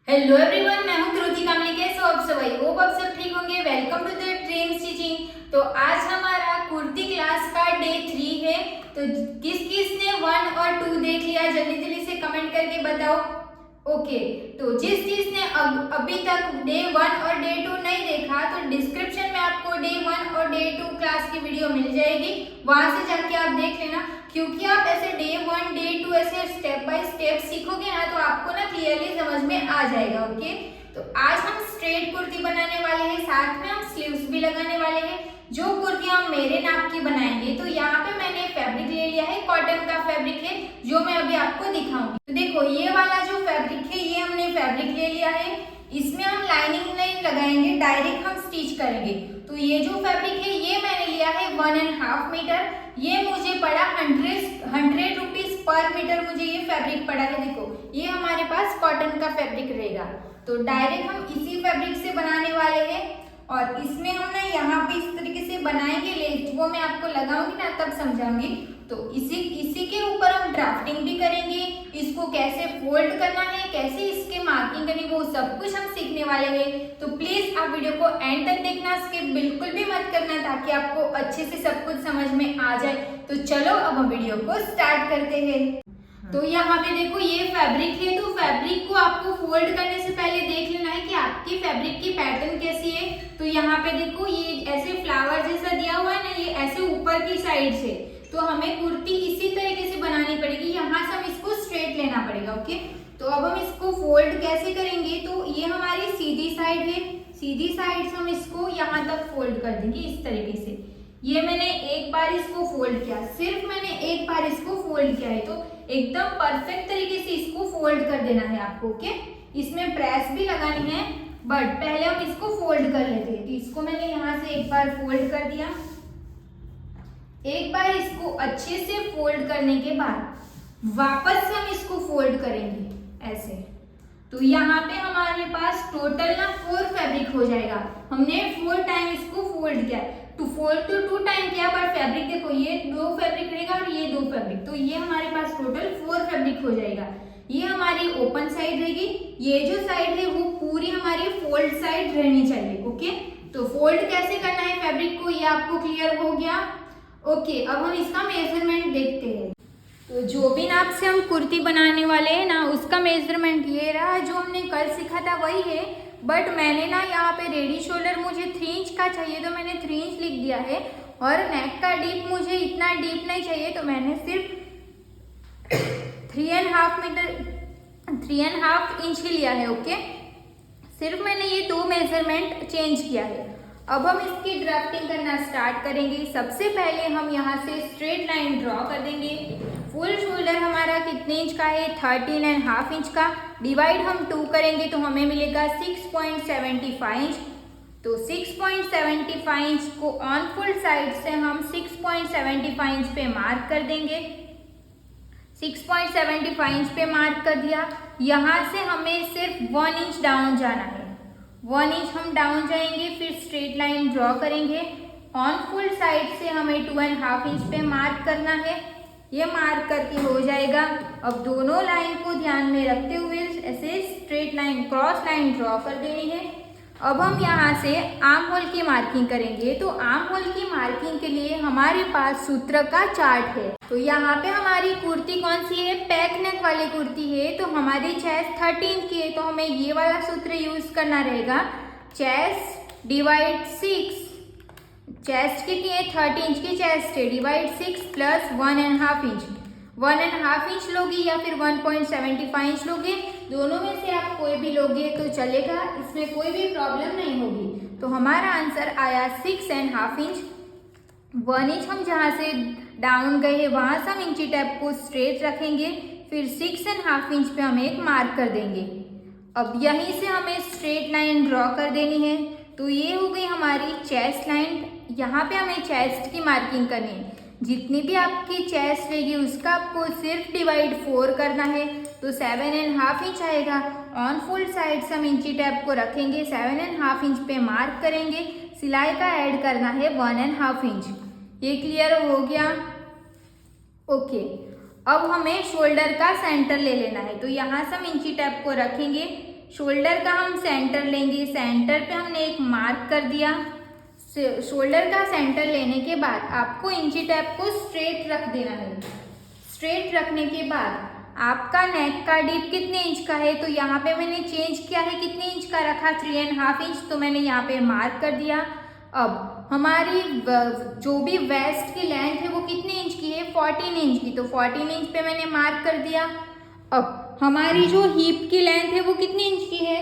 Hello everyone, मैं हूं कृति कामले। कैसे हो आप सब? आई होप आप सब ठीक होंगे। Welcome to the Dream Stitching. तो आज हमारा कुर्ती क्लास का डे 3 है। तो किस किस ने 1 और 2 देख लिया, जल्दी जल्दी से कमेंट करके बताओ। ओके, तो जिसने अभी तक डे 1 और डे 2 नहीं देखा तो डिस्क्रिप्शन में आपको डे 1 और डे 2 क्लास की वीडियो मिल जाएगी, वहां से जाके आप देख लेना। क्योंकि आप ऐसे डे 1 डे 2 ऐसे स्टेप बाय स्टेप सीखोगे ना तो आपको ना क्लियरली समझ में आ जाएगा। ओके, तो आज हम स्ट्रेट कुर्ती बनाने वाले हैं, साथ में हम स्लीव्स भी लगाने वाले हैं। जो कुर्ती हम मेरे नाप की बनाएंगे, तो यहाँ पे मैंने फैब्रिक ले लिया है, कॉटन का फैब्रिक है जो मैं अभी आपको दिखाऊंगी। तो देखो, ये वाला जो फैब्रिक है ये हमने फैब्रिक ले लिया है। इसमें हम लाइनिंग नहीं लगाएंगे, डायरेक्ट हम स्टिच करेंगे। तो ये जो फैब्रिक है ये मैंने लिया है 1.5 मीटर। ये मुझे पड़ा 100 रुपीज पर मीटर, मुझे ये फैब्रिक पड़ा है। देखो, ये हमारे पास कॉटन का फैब्रिक रहेगा। तो डायरेक्ट हम इसी फैब्रिक से बनाने वाले हैं और इसमें हम ना यहाँ पे इस तरीके से बनाएंगे लेस, वो मैं आपको लगाऊंगी ना तब समझाऊंगी। तो इसी के ऊपर हम ड्राफ्टिंग भी करेंगे, इसको कैसे फोल्ड करना है, कैसे इसके मार्किंग करनी, वो सब कुछ हम सीखने वाले हैं। तो प्लीज आप वीडियो को एंड तक देखना, स्किप बिल्कुल भी मत करना, ताकि आपको अच्छे से सब कुछ समझ में आ जाए। तो चलो अब हम वीडियो को स्टार्ट करते हैं। तो यहाँ पे देखो, ये फैब्रिक है। तो फैब्रिक को आपको फोल्ड करने से पहले देख लेना है कि आपकी फैब्रिक की पैटर्न कैसी है। तो यहाँ पे देखो, ये ऐसे फ्लावर जैसा दिया हुआ है ना, ये ऐसे ऊपर की साइड से। तो हमें कुर्ती इसी तरीके से बनानी पड़ेगी, यहाँ से हम इसको स्ट्रेट लेना पड़ेगा। ओके, तो अब हम इसको फोल्ड कैसे करेंगे? तो ये हमारी सीधी साइड है, सीधी साइड से हम इसको यहाँ तक फोल्ड कर देंगे इस तरीके से। ये मैंने एक बार इसको फोल्ड किया, सिर्फ मैंने एक बार इसको फोल्ड किया है। तो एकदम परफेक्ट तरीके से इसको फोल्ड कर देना है आपको। ओके, इसमें प्रेस भी लगानी है, बट पहले हम इसको फोल्ड कर लेते हैं। तो इसको मैंने यहाँ से एक बार फोल्ड कर दिया। एक बार इसको अच्छे से फोल्ड करने के बाद वापस से हम इसको फोल्ड करेंगे ऐसे। तो यहाँ पे हमारे पास टोटल ना 4 फैब्रिक हो जाएगा। हमने 4 टाइम इसको फोल्ड किया, टू 2 टाइम किया, बट फैब्रिक देखो, ये 2 फैब्रिक रहेगा और ये 2 फैब्रिक। तो ये हमारे पास टोटल 4 फैब्रिक हो जाएगा। ये हमारी ओपन साइड रहेगी, ये जो साइड है वो पूरी हमारी फोल्ड साइड रहनी चाहिए। ओके, तो फोल्ड कैसे करना है फैब्रिक को, ये आपको क्लियर हो गया। ओके, अब हम इसका मेजरमेंट देखते हैं। तो जो भी नाप से हम कुर्ती बनाने वाले हैं ना, उसका मेजरमेंट ये रहा। जो हमने कल सीखा था वही है, बट मैंने ना यहाँ पे रेडी शोल्डर मुझे 3 इंच का चाहिए, तो मैंने 3 इंच लिख दिया है। और नेक का डीप मुझे इतना डीप नहीं चाहिए, तो मैंने सिर्फ 3.5 इंच ही लिया है। ओके, सिर्फ मैंने ये 2 मेजरमेंट चेंज किया है। अब हम इसकी ड्राफ्टिंग करना स्टार्ट करेंगे। सबसे पहले हम यहाँ से स्ट्रेट लाइन ड्रॉ कर देंगे। फुल शोल्डर हमारा कितने इंच का है? 13.5 इंच का। डिवाइड हम 2 करेंगे तो हमें मिलेगा 6.75 इंच। तो 6.75 इंच को ऑन फुल साइड से हम 6.75 इंच पे मार्क कर देंगे। 6.75 इंच पे मार्क कर दिया। यहाँ से हमें सिर्फ 1 इंच डाउन जाना है, 1 इंच हम डाउन जाएंगे, फिर स्ट्रेट लाइन ड्रॉ करेंगे। ऑन फुल साइड से हमें 2.5 इंच पे मार्क करना है। ये मार्क करके हो जाएगा। अब दोनों लाइन को ध्यान में रखते हुए ऐसे straight line cross line draw कर देनी है। अब हम यहाँ से आर्म होल की मार्किंग करेंगे। तो आर्म होल की मार्किंग के लिए हमारे पास सूत्र का चार्ट है। तो यहाँ पे हमारी कुर्ती कौन सी है? पैक नेक वाली कुर्ती है। तो हमारी चेस्ट 13 इंच की है, तो हमें ये वाला सूत्र यूज करना रहेगा। चेस्ट डिवाइड 6, चेस्ट कितनी है? 30 इंच की चेस्ट है, डिवाइड 6 प्लस 1.5 इंच। 1.5 इंच लोगी या फिर 1.75 इंच लोगे, दोनों में से आप कोई भी लोगे तो चलेगा, इसमें कोई भी प्रॉब्लम नहीं होगी। तो हमारा आंसर आया 6.5 इंच। 1 इंच हम जहाँ से डाउन गए हैं वहाँ से हम इंची टैप को स्ट्रेट रखेंगे, फिर 6.5 इंच पे हम एक मार्क कर देंगे। अब यहीं से हमें स्ट्रेट लाइन ड्रॉ कर देनी है। तो ये हो गई हमारी चेस्ट लाइन। यहाँ पे हमें चेस्ट की मार्किंग करनी है। जितनी भी आपकी चेस्ट रहेगी उसका आपको सिर्फ डिवाइड 4 करना है। तो 7.5 इंच आएगा। ऑन फुल साइड से हम इंची टैप को रखेंगे, 7.5 इंच पे मार्क करेंगे। सिलाई का ऐड करना है 1.5 इंच। ये क्लियर हो गया? ओके, अब हमें शोल्डर का सेंटर ले लेना है। तो यहाँ से हम इंची टैप को रखेंगे, शोल्डर का हम सेंटर लेंगे, सेंटर पे हमने एक मार्क कर दिया। शोल्डर का सेंटर लेने के बाद आपको इंची टेप को स्ट्रेट रख देना है। स्ट्रेट रखने के बाद आपका नेक का डीप कितने इंच का है, तो यहाँ पे मैंने चेंज किया है, कितने इंच का रखा 3.5 इंच, तो मैंने यहाँ पे मार्क कर दिया। अब हमारी जो भी वेस्ट की लेंथ है वो कितने इंच की है, 14 इंच की, तो 14 इंच पे मैंने मार्क कर दिया। अब हमारी जो हिप की लेंथ है वो कितने इंच की है,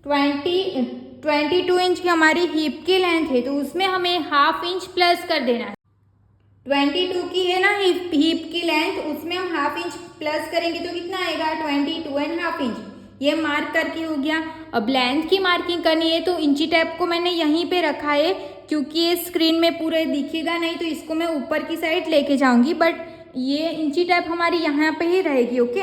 22 इंच की हमारी हिप की लेंथ है, तो उसमें हमें हाफ इंच प्लस कर देना है। 22 की है ना हिप की लेंथ, उसमें हम हाफ इंच प्लस करेंगे तो कितना आएगा, 22.5 इंच। ये मार्क करके हो गया। अब लेंथ की मार्किंग करनी है तो इंची टेप को मैंने यहीं पे रखा है, क्योंकि ये स्क्रीन में पूरे दिखेगा नहीं, तो इसको मैं ऊपर की साइड लेके जाऊंगी, बट ये इंची टेप हमारी यहाँ पे ही रहेगी। ओके,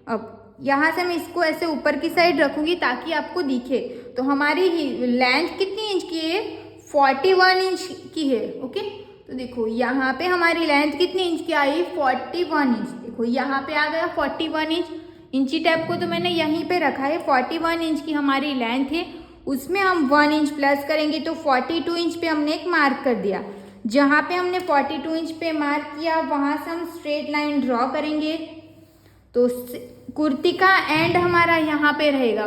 अब यहाँ से मैं इसको ऐसे ऊपर की साइड रखूंगी ताकि आपको दिखे। तो हमारी लेंथ कितनी इंच की है, 41 इंच की है। ओके, तो देखो यहाँ पे हमारी लेंथ कितनी इंच की आई, 41 इंच। देखो यहाँ पे आ गया 41 इंच। इंची टेप को तो मैंने यहीं पे रखा है, 41 इंच की हमारी लेंथ है, उसमें हम 1 इंच प्लस करेंगे तो 42 इंच पे हमने एक मार्क कर दिया। जहाँ पे हमने 42 इंच पे मार्क किया वहाँ से हम स्ट्रेट लाइन ड्रॉ करेंगे। तो कुर्ती का एंड हमारा यहाँ पे रहेगा।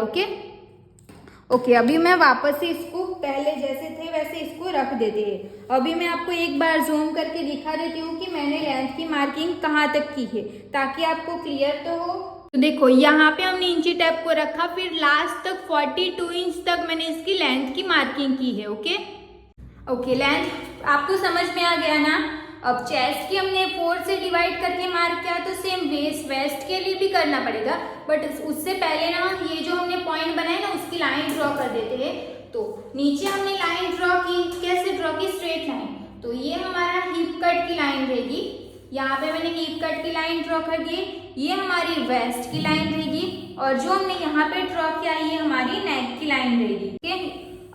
ओके, अभी मैं वापस से इसको पहले जैसे थे वैसे इसको रख देते हैं। अभी मैं आपको एक बार जूम करके दिखा देती हूँ कि मैंने लेंथ की मार्किंग कहाँ तक की है, ताकि आपको क्लियर तो हो। तो देखो यहाँ पे हमने इंची टेप को रखा, फिर लास्ट तक 42 इंच तक मैंने इसकी लेंथ की मार्किंग की है। ओके, लेंथ आपको समझ में आ गया ना। अब चेस्ट की हमने 4 से डिवाइड करके मार्क किया, तो सेम वेस्ट के लिए भी करना पड़ेगा, बट उससे पहले ना ये जो हमने पॉइंट बनाए ना उसकी लाइन ड्रॉ कर देते हैं। तो नीचे हमने लाइन ड्रॉ की, कैसे ड्रॉ की, स्ट्रेट लाइन। तो ये हमारा हिप कट की लाइन रहेगी, यहाँ पे मैंने हिप कट की लाइन ड्रॉ कर दी। ये हमारी वेस्ट की लाइन रहेगी, और जो हमने यहाँ पे ड्रॉ किया ये हमारी नेक की लाइन रहेगी। ओके,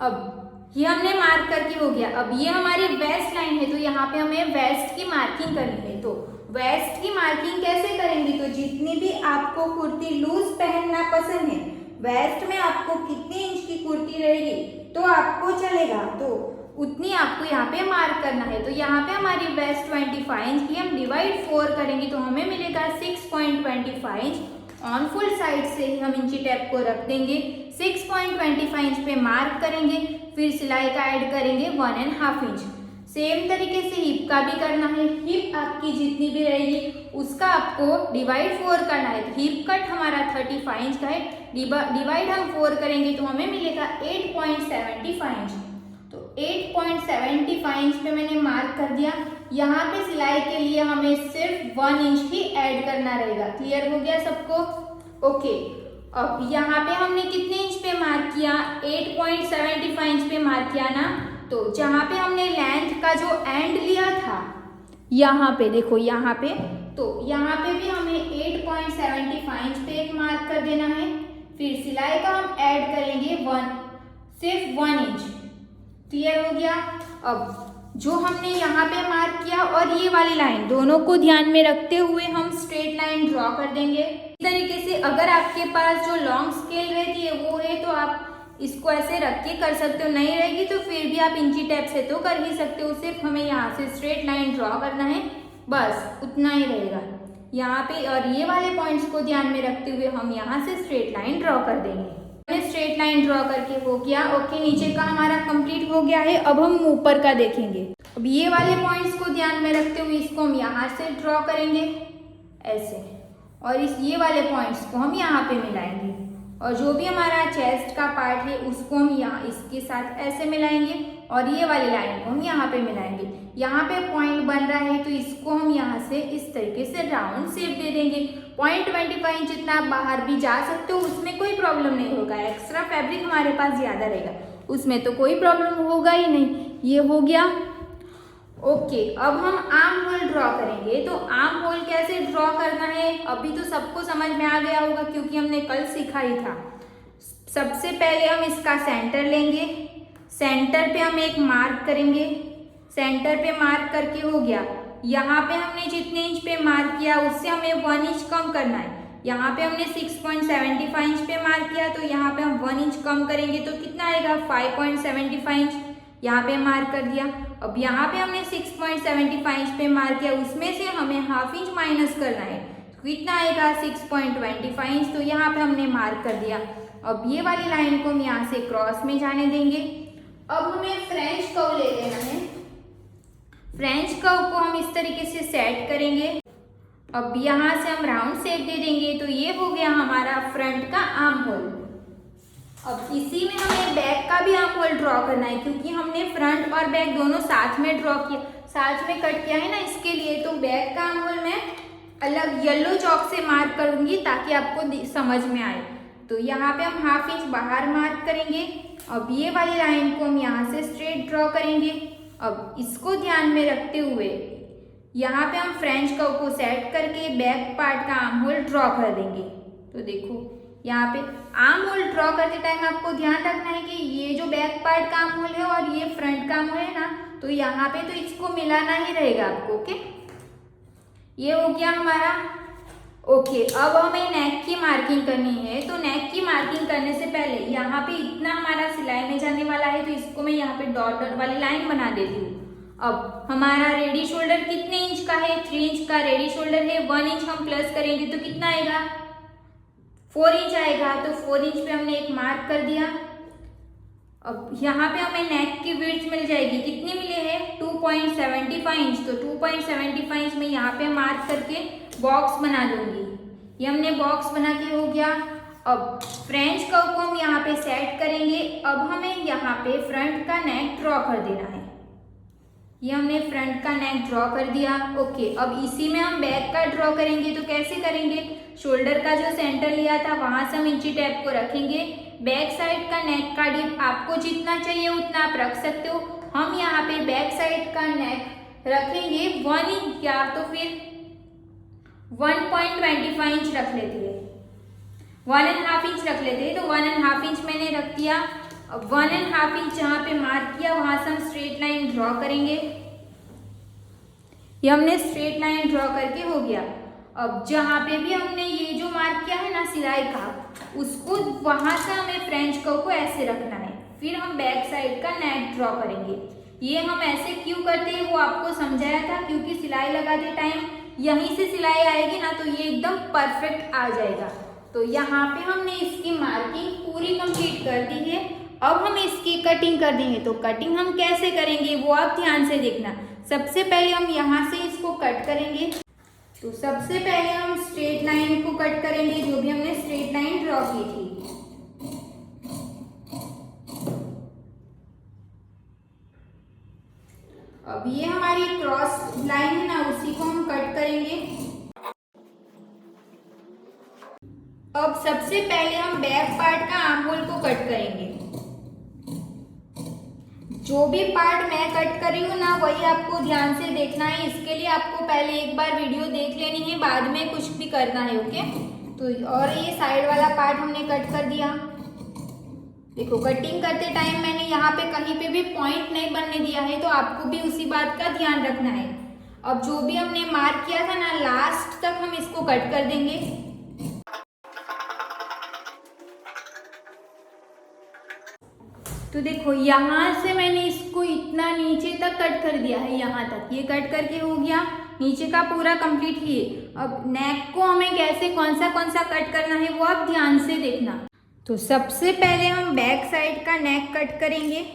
अब ये हमने मार्क करके हो गया। अब ये हमारी वेस्ट लाइन है, तो यहाँ पे हमें वेस्ट की मार्किंग करनी है। तो वेस्ट की मार्किंग कैसे करेंगे, तो जितनी भी आपको कुर्ती लूज पहनना पसंद है, वेस्ट में आपको कितनी इंच की कुर्ती रहेगी तो आपको चलेगा, तो उतनी आपको यहाँ पे मार्क करना है। तो यहाँ पे हमारी वेस्ट 25 इंच की, हम डिवाइड 4 करेंगे तो हमें मिलेगा 6.25 इंच। ऑन फुल साइड से ही हम इंची टेप को रख देंगे, 6.25 इंच पे मार्क करेंगे, फिर सिलाई का ऐड करेंगे 1.5 इंच। सेम तरीके से हिप का भी करना है। हिप आपकी जितनी भी रहेगी उसका आपको डिवाइड 4 करना है। हिप कट हमारा 35 इंच का है, डिवाइड हम 4 करेंगे तो हमें मिलेगा 8.75 इंच। तो 8.75 इंच पे मैंने मार्क कर दिया। यहाँ पे सिलाई के लिए हमें सिर्फ 1 इंच ही ऐड करना रहेगा। क्लियर हो गया सबको? ओके, अब यहाँ पे हमने कितने इंच पे मार्क किया, 8.75 इंच पे मार्क किया ना। तो जहाँ पे हमने लेंथ का जो एंड लिया था, यहाँ पे देखो, यहाँ पे, तो यहाँ पे भी हमें 8.75 इंच पे एक मार्क कर देना है। फिर सिलाई का हम ऐड करेंगे सिर्फ 1 इंच। क्लियर हो गया? अब जो हमने यहाँ पे मार्क किया और ये वाली लाइन, दोनों को ध्यान में रखते हुए हम स्ट्रेट लाइन ड्रॉ कर देंगे। इस तरीके से अगर आपके पास जो लॉन्ग स्केल रहती है वो है तो आप इसको ऐसे रख के कर सकते हो, नहीं रहेगी तो फिर भी आप इंची टेप से तो कर ही सकते हो। सिर्फ हमें यहाँ से स्ट्रेट लाइन ड्रॉ करना है, बस उतना ही रहेगा यहाँ पे। और ये वाले पॉइंट्स को ध्यान में रखते हुए हम यहाँ से स्ट्रेट लाइन ड्रॉ कर देंगे। स्ट्रेट लाइन ड्रॉ करके हो गया। ओके, नीचे का हमारा कंप्लीट हो गया है। अब हम ऊपर का देखेंगे। अब ये वाले पॉइंट्स को ध्यान में रखते हुए इसको हम यहाँ से ड्रॉ करेंगे ऐसे, और ये वाले पॉइंट्स को हम यहाँ पे मिलाएंगे, और जो भी हमारा चेस्ट का पार्ट है उसको हम यहाँ इसके साथ ऐसे मिलाएंगे, और ये वाली लाइन को हम यहाँ पे मिलाएंगे। यहाँ पे पॉइंट बन रहा है तो इसको हम यहाँ से इस तरीके से राउंड शेप दे देंगे। 0.25 इंच जितना आप बाहर भी जा सकते हो, उसमें कोई प्रॉब्लम नहीं होगा। एक्स्ट्रा फैब्रिक हमारे पास ज़्यादा रहेगा, उसमें तो कोई प्रॉब्लम होगा ही नहीं। ये हो गया। ओके, अब हम आर्म होल ड्रॉ करेंगे। तो आर्म होल कैसे ड्रॉ करना है अभी तो सबको समझ में आ गया होगा, क्योंकि हमने कल सीखा ही था। सबसे पहले हम इसका सेंटर लेंगे, सेंटर पे हम एक मार्क करेंगे। सेंटर पे मार्क करके हो गया। यहाँ पे हमने जितने इंच पे मार्क किया उससे हमें 1 इंच कम करना है। यहाँ पे हमने 6.75 इंच पे मार्क किया, तो यहाँ पे हम 1 इंच कम करेंगे तो कितना आएगा 5.75 इंच, यहाँ पे मार्क कर दिया। अब यहाँ पे हमने 6.75 इंच पे मार्क किया, उसमें से हमें हाफ इंच माइनस करना है, तो कितना आएगा 6.25 इंच, तो यहाँ पे हमने मार्क कर दिया। अब ये वाली लाइन को हम यहाँ से क्रॉस में जाने देंगे। अब हमें फ्रेंच कर्व ले लेना है। फ्रेंच कर्व को हम इस तरीके से सेट करेंगे। अब यहाँ से हम राउंड शेप दे देंगे, तो ये हो गया हमारा फ्रंट का आर्म होल। अब इसी में हमें बैक का भी आर्म होल ड्रॉ करना है, क्योंकि हमने फ्रंट और बैक दोनों साथ में ड्रॉ किया, साथ में कट किया है ना, इसके लिए। तो बैक का आर्म होल मैं अलग येलो चॉक से मार्क करूंगी ताकि आपको समझ में आए। तो यहाँ पे हम हाफ इंच बाहर मार्क करेंगे। अब ये वाली लाइन को हम यहाँ से स्ट्रेट ड्रॉ करेंगे। अब इसको ध्यान में रखते हुए यहाँ पे हम फ्रेंच कर्व को सेट करके बैक पार्ट का आर्म होल ड्रॉ कर देंगे। तो देखो यहाँ पे आर्म होल ड्रॉ करते टाइम आपको ध्यान रखना है कि ये जो बैक पार्ट का आर्म होल है और ये फ्रंट का आर्म होल है ना, तो यहाँ पे तो इसको मिलाना ही रहेगा आपको। ओके, ये हो गया हमारा। ओके, अब हमें नेक की मार्किंग करनी है। तो नेक की मार्किंग करने से पहले यहाँ पे इतना हमारा सिलाई में जाने वाला है, तो इसको मैं यहाँ पे डॉट डॉट वाली लाइन बना देती हूँ। अब हमारा रेडी शोल्डर कितने इंच का है, 3 इंच का रेडी शोल्डर है। 1 इंच हम प्लस करेंगे तो कितना आएगा 4 इंच आएगा। तो 4 इंच पे हमने एक मार्क कर दिया। अब यहाँ पे हमें नेक की विड्थ मिल जाएगी, कितनी मिली है 2.75 इंच। तो 2.75 इंच में यहाँ पे मार्क करके बॉक्स बना दूंगी। ये हमने बॉक्स बना के हो गया। अब फ्रेंच कर्व को हम यहाँ पे सेट करेंगे। अब हमें यहाँ पे फ्रंट का नेक ड्रॉ कर देना है। ये हमने फ्रंट का नेक ड्रॉ कर दिया। ओके, अब इसी में हम बैक का ड्रॉ करेंगे। तो कैसे करेंगे, शोल्डर का जो सेंटर लिया था वहां से हम इंची टेप को रखेंगे। बैक साइड का नेक का डिप आपको जितना चाहिए उतना आप रख सकते हो। हम यहाँ पे बैक साइड का नेक रखेंगे 1 इंच या तो फिर 1.25 इंच रख लेते हैं, 1.5 इंच रख लेते हैं। तो 1.5 इंच मैंने रख दिया। अब 1.5 इंच जहाँ पे मार्क किया वहां से हम स्ट्रेट लाइन ड्रॉ करेंगे। ये हमने स्ट्रेट लाइन ड्रॉ करके हो गया। अब जहाँ पे भी हमने ये जो मार्क किया है ना सिलाई का, उसको वहां से हमें फ्रेंच कर्व को ऐसे रखना है। फिर हम बैक साइड का नेक ड्रॉ करेंगे। ये हम ऐसे क्यों करते हैं वो आपको समझाया था, क्योंकि सिलाई लगाते टाइम यहीं से सिलाई आएगी ना, तो ये एकदम परफेक्ट आ जाएगा। तो यहाँ पे हमने इसकी मार्किंग पूरी कंप्लीट कर दी है। अब हम इसकी कटिंग कर देंगे। तो कटिंग हम कैसे करेंगे वो आप ध्यान से देखना। सबसे पहले हम यहाँ से इसको कट करेंगे। तो सबसे पहले हम स्ट्रेट लाइन को कट करेंगे, जो भी हमने स्ट्रेट लाइन ड्रॉ की थी। अब ये हमारी क्रॉस लाइन है ना, उसी को हम कट करेंगे। अब सबसे पहले हम बैक पार्ट का आर्म होल को कट करेंगे। जो भी पार्ट मैं कट कर रही हूँ ना, वही आपको ध्यान से देखना है। इसके लिए आपको पहले एक बार वीडियो देख लेनी है, बाद में कुछ भी करना है। ओके, तो और ये साइड वाला पार्ट हमने कट कर दिया। देखो, कटिंग करते टाइम मैंने यहाँ पे कहीं पे भी पॉइंट नहीं बनने दिया है, तो आपको भी उसी बात का ध्यान रखना है। अब जो भी हमने मार्क किया था ना, लास्ट तक हम इसको कट कर देंगे। तो देखो, यहाँ से मैंने इसको इतना नीचे तक कट कर दिया है, यहाँ तक ये कट करके हो गया। नीचे का पूरा कंप्लीट ही है। अब नेक को हमें कैसे कौन सा कट करना है वो आप ध्यान से देखना। तो सबसे पहले हम बैक साइड का नेक कट करेंगे।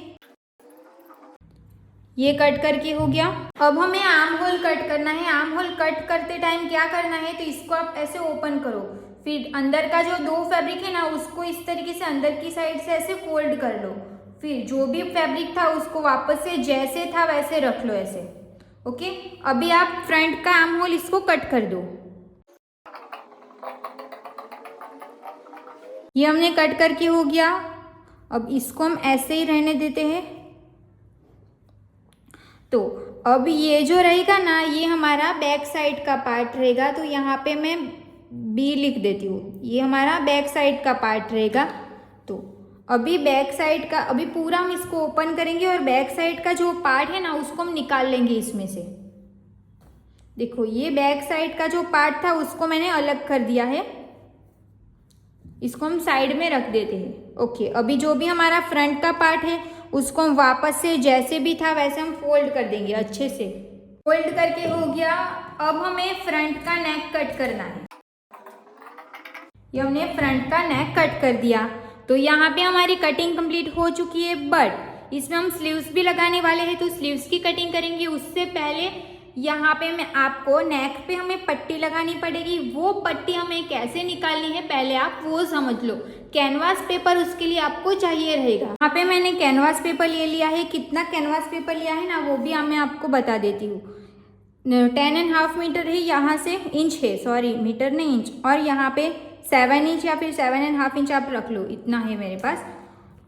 ये कट करके हो गया। अब हमें आर्म होल कट करना है। आर्म होल कट करते टाइम क्या करना है, तो इसको आप ऐसे ओपन करो। फिर अंदर का जो 2 फैब्रिक है ना, उसको इस तरीके से अंदर की साइड से ऐसे फोल्ड कर लो। फिर जो भी फैब्रिक था उसको वापस से जैसे था वैसे रख लो, ऐसे। ओके, अभी आप फ्रंट का आर्म होल इसको कट कर दो। ये हमने कट करके हो गया। अब इसको हम ऐसे ही रहने देते हैं। तो अब ये जो रहेगा ना, ये हमारा बैक साइड का पार्ट रहेगा। तो यहाँ पे मैं बी लिख देती हूँ। ये हमारा बैक साइड का पार्ट रहेगा। तो अभी बैक साइड का, अभी पूरा हम इसको ओपन करेंगे और बैक साइड का जो पार्ट है ना, उसको हम निकाल लेंगे इसमें से। देखो, ये बैक साइड का जो पार्ट था उसको मैंने अलग कर दिया है। इसको हम साइड में रख देते हैं। ओके, अभी जो भी हमारा फ्रंट का पार्ट है उसको हम वापस से जैसे भी था वैसे हम फोल्ड कर देंगे। अच्छे से फोल्ड करके हो गया। अब हमें फ्रंट का नेक कट करना है। ये हमने फ्रंट का नेक कट कर दिया। तो यहाँ पे हमारी कटिंग कंप्लीट हो चुकी है, बट इसमें हम स्लीव्स भी लगाने वाले हैं तो स्लीव्स की कटिंग करेंगे। उससे पहले यहाँ पे मैं आपको नेक पे हमें पट्टी लगानी पड़ेगी। वो पट्टी हमें कैसे निकालनी है पहले आप वो समझ लो। कैनवास पेपर उसके लिए आपको चाहिए रहेगा। यहाँ पे मैंने कैनवास पेपर ले लिया है। कितना कैनवास पेपर लिया है ना वो भी मैं आपको बता देती हूँ। 10.5 मीटर है, यहाँ से इंच है, सॉरी मीटर नहीं इंच, और यहाँ पे 7 इंच या फिर 7.5 इंच आप रख लो, इतना है मेरे पास।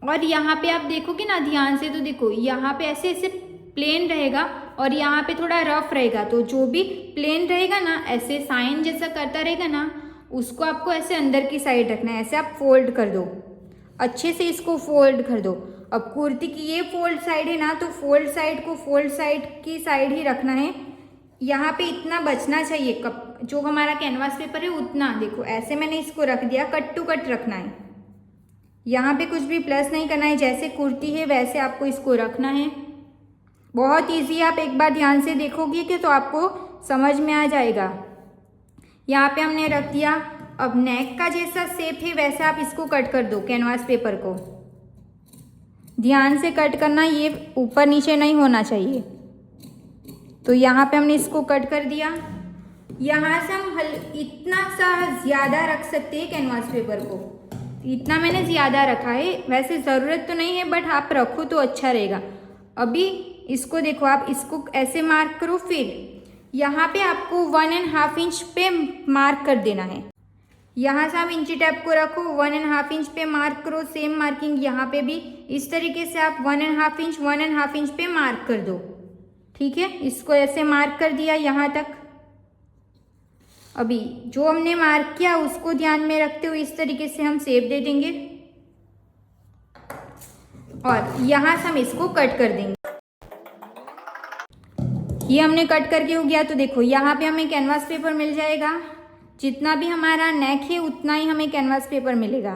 और यहाँ पे आप देखोगे ना ध्यान से तो देखो यहाँ पे ऐसे ऐसे प्लेन रहेगा और यहाँ पे थोड़ा रफ रहेगा। तो जो भी प्लेन रहेगा ना ऐसे साइन जैसा करता रहेगा ना उसको आपको ऐसे अंदर की साइड रखना है। ऐसे आप फोल्ड कर दो, अच्छे से इसको फोल्ड कर दो। अब कुर्ती की ये फोल्ड साइड है ना तो फोल्ड साइड को फोल्ड साइड की साइड ही रखना है। यहाँ पे इतना बचना चाहिए कप जो हमारा कैनवास पेपर है उतना। देखो ऐसे मैंने इसको रख दिया, कट टू कट रखना है। यहाँ पे कुछ भी प्लस नहीं करना है, जैसे कुर्ती है वैसे आपको इसको रखना है। बहुत इजी है, आप एक बार ध्यान से देखोगे कि तो आपको समझ में आ जाएगा। यहाँ पे हमने रख दिया। अब नेक का जैसा शेप है वैसे आप इसको कट कर दो। कैनवास पेपर को ध्यान से कट करना, ये ऊपर नीचे नहीं होना चाहिए। तो यहाँ पे हमने इसको कट कर दिया। यहाँ से हम इतना सा ज़्यादा रख सकते हैं कैनवास पेपर को, इतना मैंने ज़्यादा रखा है। वैसे ज़रूरत तो नहीं है बट आप रखो तो अच्छा रहेगा। अभी इसको देखो, आप इसको ऐसे मार्क करो, फिर यहाँ पे आपको 1.5 इंच पे मार्क कर देना है। यहाँ से आप इंची टेप को रखो, 1.5 इंच पे मार्क करो। सेम मार्किंग यहाँ पे भी इस तरीके से आप 1.5 इंच पे मार्क कर दो। ठीक है, इसको ऐसे मार्क कर दिया यहाँ तक। अभी जो हमने मार्क किया उसको ध्यान में रखते हुए इस तरीके से हम शेप दे देंगे और यहाँ से हम इसको कट कर देंगे। ये हमने कट करके हो गया। तो देखो यहाँ पे हमें कैनवास पेपर मिल जाएगा। जितना भी हमारा नेक है उतना ही हमें कैनवास पेपर मिलेगा।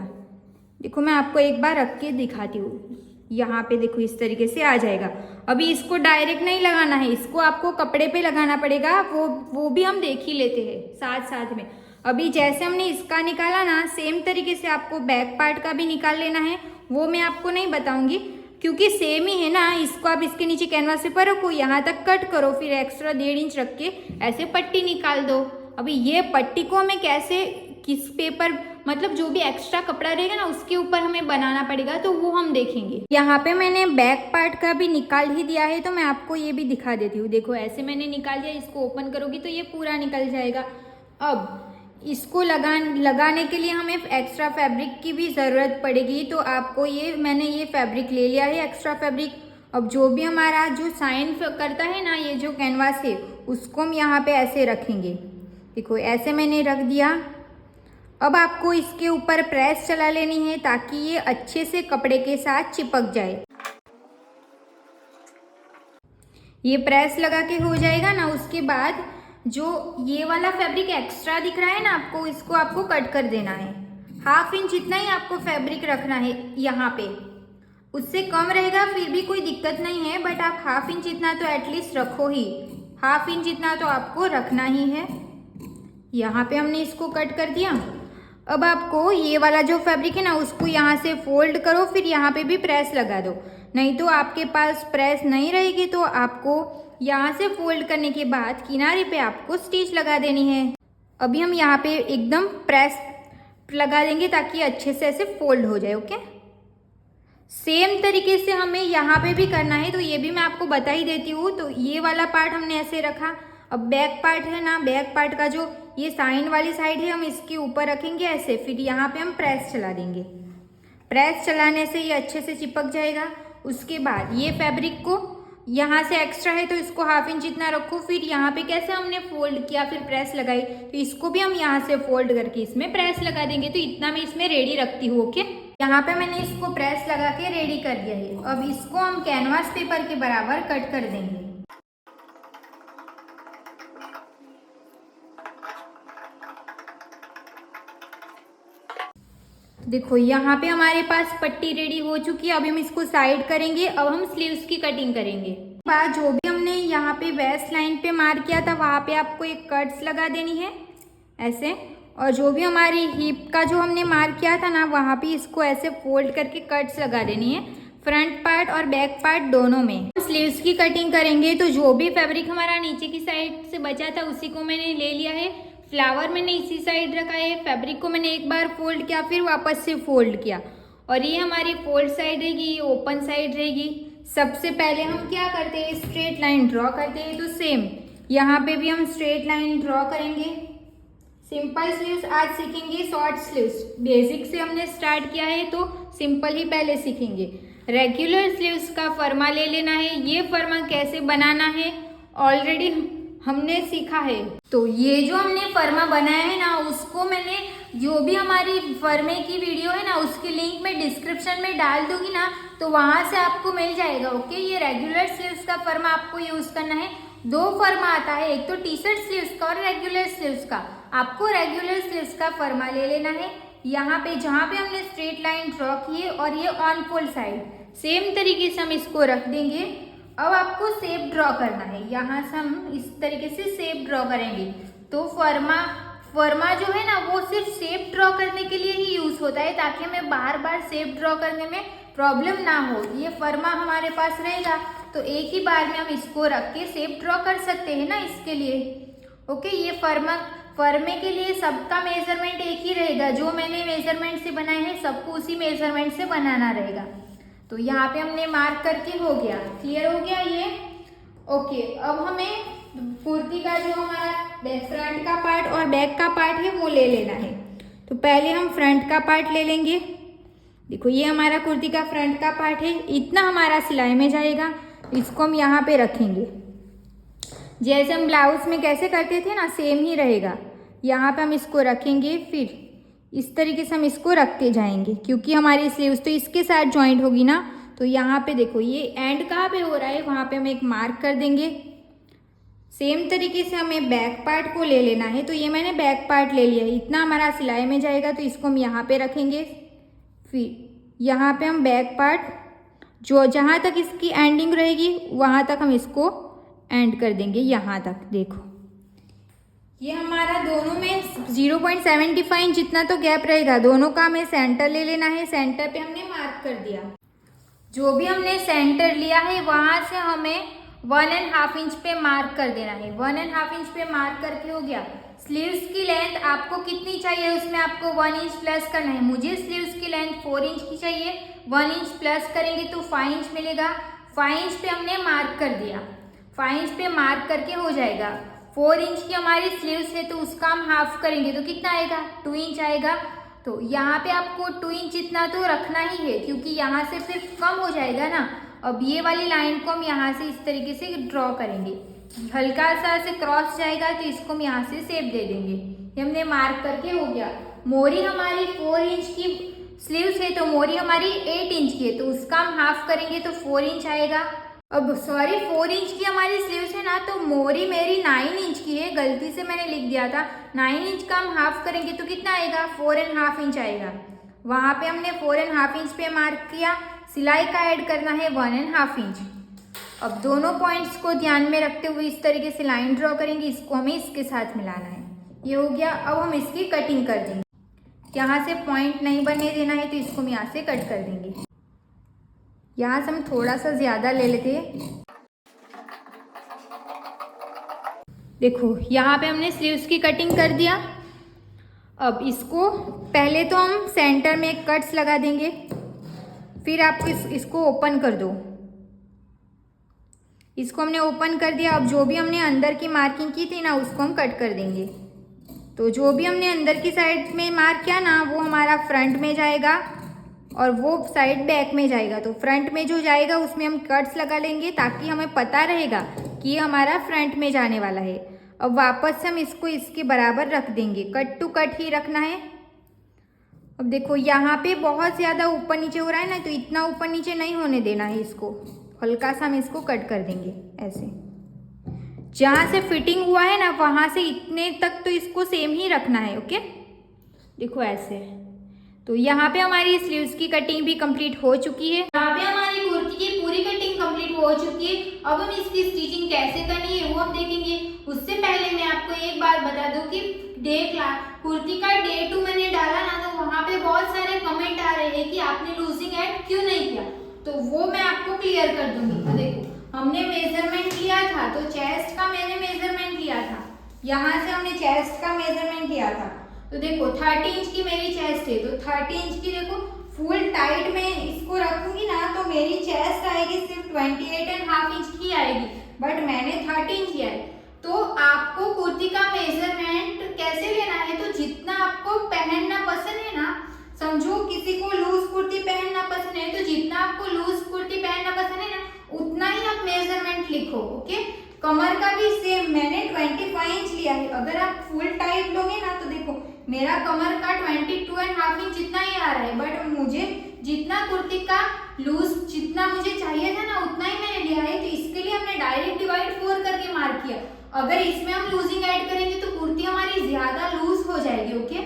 देखो मैं आपको एक बार रख के दिखाती हूँ। यहाँ पे देखो इस तरीके से आ जाएगा। अभी इसको डायरेक्ट नहीं लगाना है, इसको आपको कपड़े पे लगाना पड़ेगा। वो भी हम देख ही लेते हैं साथ साथ में। अभी जैसे हमने इसका निकाला ना सेम तरीके से आपको बैक पार्ट का भी निकाल लेना है। वो मैं आपको नहीं बताऊंगी क्योंकि सेम ही है ना। इसको आप इसके नीचे कैनवास पेपर रखो, यहाँ तक कट करो, फिर एक्स्ट्रा 1.5 इंच रख के ऐसे पट्टी निकाल दो। अभी ये पट्टी को हमें कैसे, किस पेपर मतलब जो भी एक्स्ट्रा कपड़ा रहेगा ना उसके ऊपर हमें बनाना पड़ेगा, तो वो हम देखेंगे। यहाँ पे मैंने बैक पार्ट का भी निकाल ही दिया है तो मैं आपको ये भी दिखा देती हूँ। देखो ऐसे मैंने निकाल दिया, इसको ओपन करोगी तो ये पूरा निकल जाएगा। अब इसको लगाने के लिए हमें एक्स्ट्रा फैब्रिक की भी ज़रूरत पड़ेगी। तो आपको मैंने ये फैब्रिक ले लिया है, एक्स्ट्रा फैब्रिक। अब जो भी हमारा जो साइन करता है ना ये जो कैनवास है उसको हम यहाँ पे ऐसे रखेंगे। देखो ऐसे मैंने रख दिया। अब आपको इसके ऊपर प्रेस चला लेनी है ताकि ये अच्छे से कपड़े के साथ चिपक जाए। ये प्रेस लगा के हो जाएगा ना, उसके बाद जो ये वाला फैब्रिक एक्स्ट्रा दिख रहा है ना आपको, इसको आपको कट कर देना है। 1/2 इंच इतना ही आपको फैब्रिक रखना है यहाँ पे। उससे कम रहेगा फिर भी कोई दिक्कत नहीं है, बट आप 1/2 इंच इतना तो एटलीस्ट रखो ही। 1/2 इंच इतना तो आपको रखना ही है। यहाँ पे हमने इसको कट कर दिया। अब आपको ये वाला जो फैब्रिक है ना उसको यहाँ से फोल्ड करो, फिर यहाँ पे भी प्रेस लगा दो। नहीं तो आपके पास प्रेस नहीं रहेगी तो आपको यहाँ से फोल्ड करने के बाद किनारे पे आपको स्टिच लगा देनी है। अभी हम यहाँ पे एकदम प्रेस लगा देंगे ताकि अच्छे से ऐसे फोल्ड हो जाए। ओके, सेम तरीके से हमें यहाँ पे भी करना है, तो ये भी मैं आपको बता ही देती हूँ। तो ये वाला पार्ट हमने ऐसे रखा। अब बैक पार्ट है ना, बैक पार्ट का जो ये साइन वाली साइड है हम इसके ऊपर रखेंगे ऐसे, फिर यहाँ पे हम प्रेस चला देंगे। प्रेस चलाने से ये अच्छे से चिपक जाएगा। उसके बाद ये फैब्रिक को यहाँ से एक्स्ट्रा है तो इसको 1/2 इंच इतना रखो, फिर यहाँ पे कैसे हमने फोल्ड किया फिर प्रेस लगाई, तो इसको भी हम यहाँ से फोल्ड करके इसमें प्रेस लगा देंगे। तो इतना मैं इसमें रेडी रखती हूँ। ओके, यहाँ पे मैंने इसको प्रेस लगा के रेडी कर दिया है। अब इसको हम कैनवास पेपर के बराबर कट कर देंगे। देखो यहाँ पे हमारे पास पट्टी रेडी हो चुकी है। अभी हम इसको साइड करेंगे। अब हम स्लीव्स की कटिंग करेंगे। बाद जो भी हमने यहाँ पे वेस्ट लाइन पे मार्क किया था वहाँ पे आपको एक कट्स लगा देनी है ऐसे। और जो भी हमारी हिप का जो हमने मार्क किया था ना वहाँ पे इसको ऐसे फोल्ड करके कट्स लगा देनी है, फ्रंट पार्ट और बैक पार्ट दोनों में। स्लीव्स की कटिंग करेंगे तो जो भी फैब्रिक हमारा नीचे की साइड से बचा था उसी को मैंने ले लिया है। फ्लावर मैंने इसी साइड रखा है, फैब्रिक को मैंने एक बार फोल्ड किया फिर वापस से फोल्ड किया। और ये हमारी फोल्ड साइड रहेगी, ये ओपन साइड रहेगी। सबसे पहले हम क्या करते हैं, स्ट्रेट लाइन ड्रॉ करते हैं। तो सेम यहाँ पे भी हम स्ट्रेट लाइन ड्रॉ करेंगे। सिंपल स्लीव्स आज सीखेंगे, शॉर्ट स्लीव्स बेसिक से हमने स्टार्ट किया है तो सिंपल ही पहले सीखेंगे। रेगुलर स्लीव्स का फर्मा ले लेना है। ये फर्मा कैसे बनाना है ऑलरेडी हमने सीखा है। तो ये जो हमने फर्मा बनाया है ना उसको मैंने जो भी हमारी फर्मे की वीडियो है ना उसकी लिंक मैं डिस्क्रिप्शन में डाल दूंगी ना, तो वहां से आपको मिल जाएगा। ओके, ये रेगुलर स्लीव्स का फर्मा आपको यूज करना है। दो फर्मा आता है, एक तो टी शर्ट स्लीव्स का और रेगुलर स्लीव्स का। आपको रेगुलर स्लीव्स का फर्मा ले लेना है। यहाँ पे जहाँ पे हमने स्ट्रेट लाइन ड्रॉ की है और ये ऑन फुल साइड सेम तरीके से हम इसको रख देंगे। अब आपको शेप ड्रॉ करना है। यहाँ से हम इस तरीके से शेप ड्रॉ करेंगे। तो फर्मा जो है ना वो सिर्फ शेप ड्रॉ करने के लिए ही यूज होता है, ताकि हमें बार बार शेप ड्रॉ करने में प्रॉब्लम ना हो। ये फर्मा हमारे पास रहेगा तो एक ही बार में हम इसको रख के शेप ड्रॉ कर सकते हैं ना इसके लिए। ओके, ये फर्मे के लिए सबका मेजरमेंट एक ही रहेगा। जो मैंने मेजरमेंट से बनाए हैं सबको उसी मेजरमेंट से बनाना रहेगा। तो यहाँ पे हमने मार्क करके हो गया, क्लियर हो गया ये। ओके, अब हमें कुर्ती का जो हमारा फ्रंट का पार्ट और बैक का पार्ट है वो ले लेना है। तो पहले हम फ्रंट का पार्ट ले लेंगे। देखो ये हमारा कुर्ती का फ्रंट का पार्ट है, इतना हमारा सिलाई में जाएगा। इसको हम यहाँ पे रखेंगे। जैसे हम ब्लाउज में कैसे करते थे ना सेम ही रहेगा। यहाँ पे हम इसको रखेंगे, फिर इस तरीके से हम इसको रखते जाएंगे क्योंकि हमारी स्लीव्स तो इसके साथ ज्वाइंट होगी ना। तो यहाँ पे देखो ये एंड कहाँ पे हो रहा है वहाँ पे हम एक मार्क कर देंगे। सेम तरीके से हमें बैक पार्ट को ले लेना है। तो ये मैंने बैक पार्ट ले लिया है, इतना हमारा सिलाई में जाएगा। तो इसको हम यहाँ पे रखेंगे। फिर यहाँ पे हम बैक पार्ट जो जहाँ तक इसकी एंडिंग रहेगी वहाँ तक हम इसको एंड कर देंगे, यहाँ तक। देखो ये हमारा दोनों में 0.75 इंच जितना तो गैप रहेगा, दोनों का हमें सेंटर ले लेना है। सेंटर पे हमने मार्क कर दिया। जो भी हमने सेंटर लिया है वहां से हमें 1.5 इंच पे मार्क कर देना है। 1.5 इंच पे मार्क करके हो गया। स्लीव्स की लेंथ आपको कितनी चाहिए उसमें आपको 1 इंच प्लस करना है। मुझे स्लीव्स की लेंथ 4 इंच की चाहिए, 1 इंच प्लस करेंगे तो 5 इंच मिलेगा। 5 इंच पे हमने मार्क कर दिया। 5 इंच पे मार्क करके हो जाएगा। 4 इंच की हमारी स्लीव्स है तो उसका हम हाफ करेंगे तो कितना आएगा, 2 इंच आएगा। तो यहाँ पे आपको 2 इंच इतना तो रखना ही है क्योंकि यहाँ से फिर कम हो जाएगा ना। अब ये वाली लाइन को हम यहाँ से इस तरीके से ड्रॉ करेंगे, हल्का सा से क्रॉस जाएगा तो इसको हम यहाँ से शेप दे देंगे। ये हमने मार्क करके हो गया। मोरी हमारी 4 इंच की स्लीव्स है तो मोरी हमारी 8 इंच की है तो उसका हम हाफ करेंगे तो 4 इंच आएगा। अब सॉरी 4 इंच की हमारी स्लीव्स है ना तो मोरी मेरी 9 इंच की है, गलती से मैंने लिख दिया था। 9 इंच का हम हाफ करेंगे तो कितना आएगा, 4.5 इंच आएगा। वहाँ पे हमने 4.5 इंच पे मार्क किया। सिलाई का ऐड करना है 1.5 इंच। अब दोनों पॉइंट्स को ध्यान में रखते हुए इस तरीके से लाइन ड्रॉ करेंगे, इसको हमें इसके साथ मिलाना है। ये हो गया। अब हम इसकी कटिंग कर देंगे। यहाँ से पॉइंट नहीं बनने देना है तो इसको हम यहाँ से कट कर देंगे। यहाँ से हम थोड़ा सा ज़्यादा ले लेते हैं। देखो यहाँ पे हमने स्लीव्स की कटिंग कर दिया। अब इसको पहले तो हम सेंटर में एक कट्स लगा देंगे, फिर आप इसको ओपन कर दो। इसको हमने ओपन कर दिया। अब जो भी हमने अंदर की मार्किंग की थी ना उसको हम कट कर देंगे। तो जो भी हमने अंदर की साइड में मार्क किया ना वो हमारा फ्रंट में जाएगा और वो साइड बैक में जाएगा। तो फ्रंट में जो जाएगा उसमें हम कट्स लगा लेंगे ताकि हमें पता रहेगा कि ये हमारा फ्रंट में जाने वाला है। अब वापस से हम इसको इसके बराबर रख देंगे, कट टू कट ही रखना है। अब देखो यहाँ पे बहुत ज़्यादा ऊपर नीचे हो रहा है ना तो इतना ऊपर नीचे नहीं होने देना है। इसको हल्का सा हम इसको कट कर देंगे ऐसे। जहाँ से फिटिंग हुआ है ना वहाँ से इतने तक तो इसको सेम ही रखना है। ओके, देखो ऐसे। तो यहाँ पे हमारी स्लीव्स की कटिंग भी कंप्लीट हो चुकी है। यहाँ पे हमारी कुर्ती की पूरी कटिंग कंप्लीट हो चुकी है। अब हम इसकी स्टिचिंग कैसे करनी है वो हम देखेंगे। उससे पहले मैं आपको एक बात बता दूं कि कुर्ती का डे 2 मैंने डाला ना, तो वहाँ पे बहुत सारे कमेंट आ रहे हैं कि आपने लूजिंग ऐड क्यों नहीं किया, तो वो मैं आपको क्लियर कर दूंगी। तो देखो, हमने मेजरमेंट लिया था, तो चेस्ट का मैंने मेजरमेंट लिया था, यहाँ से हमने चेस्ट का मेजरमेंट लिया था। तो देखो 30 इंच की मेरी चेस्ट है, तो 30 इंच की देखो फुल टाइट में इसको रखूंगी ना, तो मेरी चेस्ट आएगी सिर्फ 28.5 इंच की आएगी, बट मैंने 30 इंच लिया है। तो आपको कुर्ती का मेजरमेंट कैसे लेना है, तो जितना आपको पहनना पसंद है ना, समझो किसी को लूज कुर्ती पहनना पसंद है, तो जितना आपको लूज कुर्ती पहनना पसंद है ना, उतना ही आप मेजरमेंट लिखो। ओके, कमर का भी सेम मैंने 25 इंच लिया है। अगर आप फुल टाइट लोगे ना, तो देखो मेरा कमर का 22.5 इंच जितना ही आ रहा है, बट मुझे जितना कुर्ती का लूज जितना मुझे चाहिए था ना, उतना ही मैंने लिया है। तो इसके लिए हमने डायरेक्ट डिवाइड 4 करके मार्क किया। अगर इसमें हम लूजिंग ऐड करेंगे तो कुर्ती हमारी ज्यादा लूज हो जाएगी। ओके,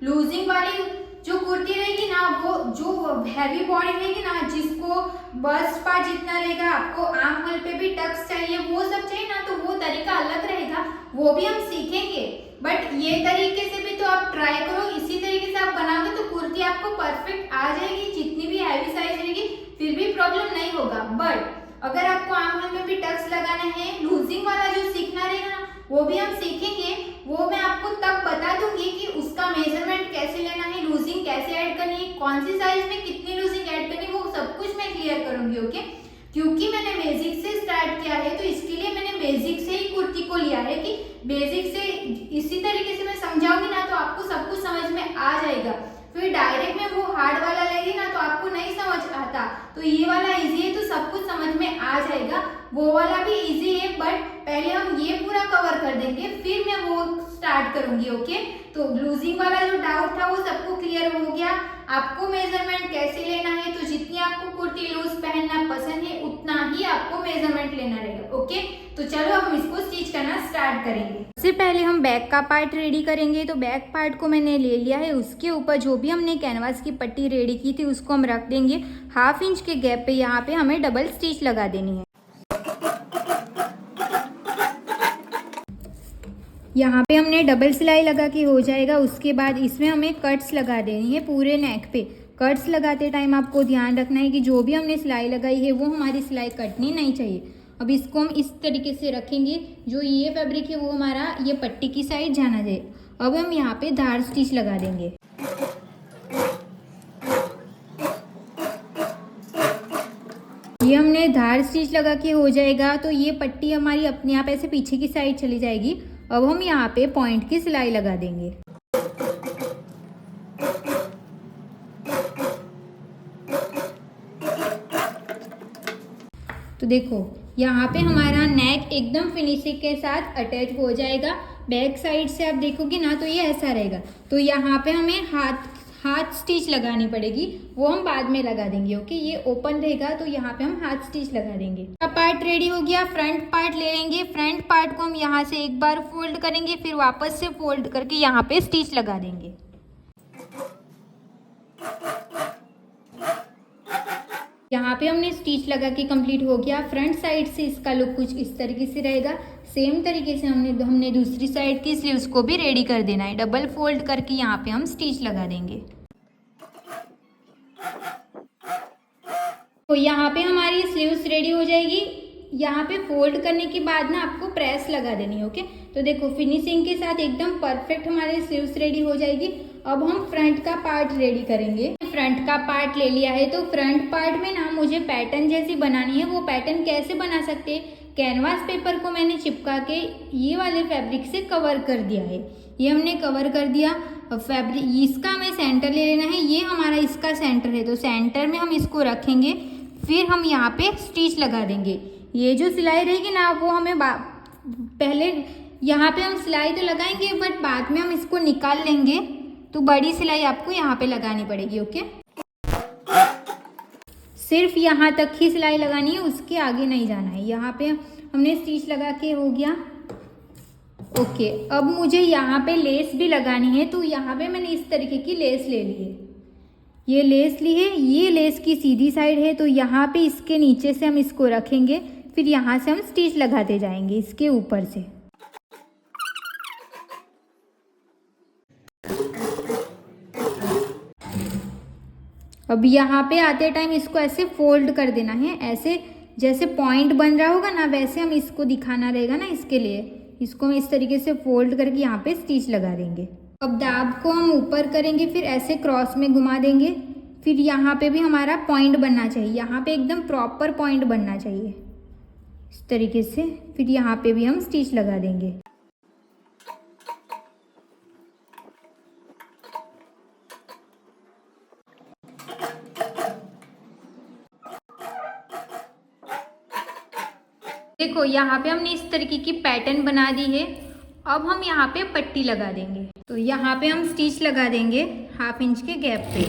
लूजिंग वाली जो कुर्ती रहेगी ना, वो जो हैवी बॉडी रहेगी ना, जिसको बस्ट पार्ट जितना रहेगा, आपको आर्म होल पे भी टक्स चाहिए, वो सब चाहिए ना, तो वो तरीका अलग रहेगा, वो भी हम सीखेंगे। बट ये तरीके से भी तो आप ट्राई करो, इसी तरीके से आप बनाओगे तो कुर्ती आपको परफेक्ट आ जाएगी। जितनी भी हैवी साइज रहेगी फिर भी प्रॉब्लम नहीं होगा। बट अगर आपको आर्म होल में भी टक्स लगाना है, लूजिंग वाला जो सीखना रहेगा ना, वो भी हम सीखेंगे। वो मैं आपको तब बता दूंगी कि उसका मेजरमेंट कैसे लेना है, लूजिंग कैसे ऐड करनी है, कौन सी साइज में कितनी लूजिंग ऐड करनी है, वो सब कुछ मैं क्लियर करूंगी। ओके, क्योंकि मैंने बेसिक से स्टार्ट किया है, तो इसके लिए मैंने बेसिक से ही कुर्ती को लिया है कि बेसिक से इसी तरीके से मैं समझाऊंगी ना, तो आपको सब कुछ समझ में आ जाएगा। फिर डायरेक्ट में वो हार्ड वाला लेगी ना, तो आपको नहीं समझ आता। तो ये वाला इजी है, तो सब कुछ समझ में आ जाएगा। वो वाला भी इजी है, बट पहले हम ये पूरा कवर कर देंगे, फिर मैं वो स्टार्ट करूंगी। ओके, तो लूजिंग वाला जो डाउट था वो सबको क्लियर हो गया। आपको मेजरमेंट कैसे लेना है, तो जितनी आपको कुर्ती लूज पहनना पसंद है, उतना ही आपको मेजरमेंट लेना रहेगा। ओके, तो चलो हम इसको स्टिच करना स्टार्ट करेंगे। सबसे पहले हम बैक का पार्ट रेडी करेंगे। तो बैक पार्ट को मैंने ले लिया है, उसके ऊपर जो भी हमने कैनवास की पट्टी रेडी की थी उसको हम रख देंगे। 1/2 इंच के गैप पे यहाँ पे हमें डबल स्टिच लगा देनी है। यहाँ पे हमने डबल सिलाई लगा के हो जाएगा। उसके बाद इसमें हमें कट्स लगा देनी है पूरे नेक पे। कट्स लगाते टाइम आपको ध्यान रखना है कि जो भी हमने सिलाई लगाई है वो हमारी सिलाई कटनी नहीं चाहिए। अब इसको हम इस तरीके से रखेंगे, जो ये फैब्रिक है वो हमारा ये पट्टी की साइड जाना चाहिए। अब हम यहाँ पे धार स्टिच लगा देंगे। ये हमने धार स्टिच लगा के हो जाएगा, तो ये पट्टी हमारी अपने आप ऐसे पीछे की साइड चली जाएगी। अब हम यहाँ पे पॉइंट की सिलाई लगा देंगे। तो देखो यहाँ पे हमारा नेक एकदम फिनिशिंग के साथ अटैच हो जाएगा। बैक साइड से आप देखोगे ना, तो ये ऐसा रहेगा। तो यहाँ पे हमें हाथ स्टिच लगानी पड़ेगी, वो हम बाद में लगा देंगे। ओके, ये ओपन रहेगा, तो यहाँ पे हम हाथ स्टिच लगा देंगे। पार्ट रेडी हो गया। फ्रंट पार्ट ले लेंगे। फ्रंट पार्ट को हम यहाँ से एक बार फोल्ड करेंगे, फिर वापस से फोल्ड करके यहाँ पे स्टिच लगा देंगे। यहाँ पे हमने स्टिच लगा के कंप्लीट हो गया। फ्रंट साइड से इसका लुक कुछ इस तरीके से रहेगा। सेम तरीके से हमने दूसरी साइड की स्लीव्स को भी रेडी कर देना है। डबल फोल्ड करके यहाँ पे हम स्टिच लगा देंगे। तो यहाँ पे हमारी स्लीव्स रेडी हो जाएगी। यहाँ पे फोल्ड करने के बाद ना आपको प्रेस लगा देनी है। ओके, तो देखो फिनिशिंग के साथ एकदम परफेक्ट हमारी स्लीव्स रेडी हो जाएगी। अब हम फ्रंट का पार्ट रेडी करेंगे। फ्रंट का पार्ट ले लिया है, तो फ्रंट पार्ट में ना मुझे पैटर्न जैसी बनानी है। वो पैटर्न कैसे बना सकते हैं, कैनवास पेपर को मैंने चिपका के ये वाले फैब्रिक से कवर कर दिया है। ये हमने कवर कर दिया। फैब्रिक इसका हमें सेंटर ले लेना है। ये हमारा इसका सेंटर है, तो सेंटर में हम इसको रखेंगे। फिर हम यहाँ पे स्टिच लगा देंगे। ये जो सिलाई रहेगी ना, वो हमें पहले यहाँ पे हम सिलाई तो लगाएंगे, बट बाद में हम इसको निकाल लेंगे। तो बड़ी सिलाई आपको यहाँ पे लगानी पड़ेगी। ओके, सिर्फ यहाँ तक ही सिलाई लगानी है, उसके आगे नहीं जाना है। यहाँ पे हमने स्टिच लगा के हो गया। ओके, अब मुझे यहाँ पे लेस भी लगानी है, तो यहाँ पे मैंने इस तरीके की लेस ले ली है। ये लेस ली है, ये लेस की सीधी साइड है, तो यहाँ पे इसके नीचे से हम इसको रखेंगे, फिर यहाँ से हम स्टिच लगाते जाएंगे इसके ऊपर से। अब यहाँ पे आते टाइम इसको ऐसे फोल्ड कर देना है, ऐसे जैसे पॉइंट बन रहा होगा ना वैसे हम इसको दिखाना रहेगा ना, इसके लिए इसको हम इस तरीके से फोल्ड करके यहाँ पे स्टिच लगा देंगे। अब दाब को हम ऊपर करेंगे, फिर ऐसे क्रॉस में घुमा देंगे, फिर यहाँ पे भी हमारा पॉइंट बनना चाहिए, यहाँ पे एकदम प्रॉपर पॉइंट बनना चाहिए इस तरीके से। फिर यहाँ पे भी हम स्टिच लगा देंगे। देखो यहाँ पे हमने इस तरीके की पैटर्न बना दी है। अब हम यहाँ पे पट्टी लगा देंगे, तो यहाँ पे हम स्टिच लगा देंगे 1/2 इंच के गैप पे।